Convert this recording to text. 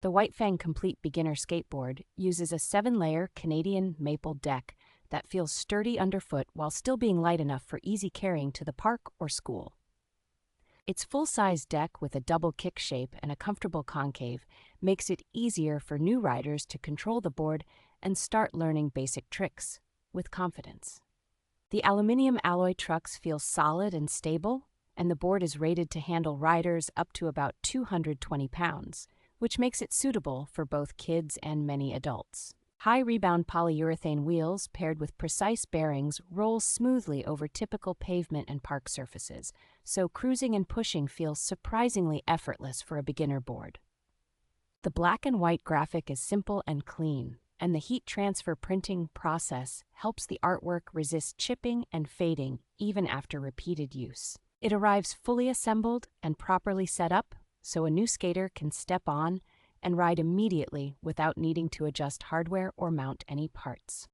The WhiteFang Complete Beginner Skateboard uses a 7-layer Canadian maple deck that feels sturdy underfoot while still being light enough for easy carrying to the park or school. Its full-size deck with a double kick shape and a comfortable concave makes it easier for new riders to control the board and start learning basic tricks with confidence. The aluminium alloy trucks feel solid and stable, and the board is rated to handle riders up to about 220 pounds, which makes it suitable for both kids and many adults. High rebound polyurethane wheels paired with precise bearings roll smoothly over typical pavement and park surfaces, so cruising and pushing feels surprisingly effortless for a beginner board. The black and white graphic is simple and clean, and the heat transfer printing process helps the artwork resist chipping and fading even after repeated use. It arrives fully assembled and properly set up, so a new skater can step on and ride immediately without needing to adjust hardware or mount any parts.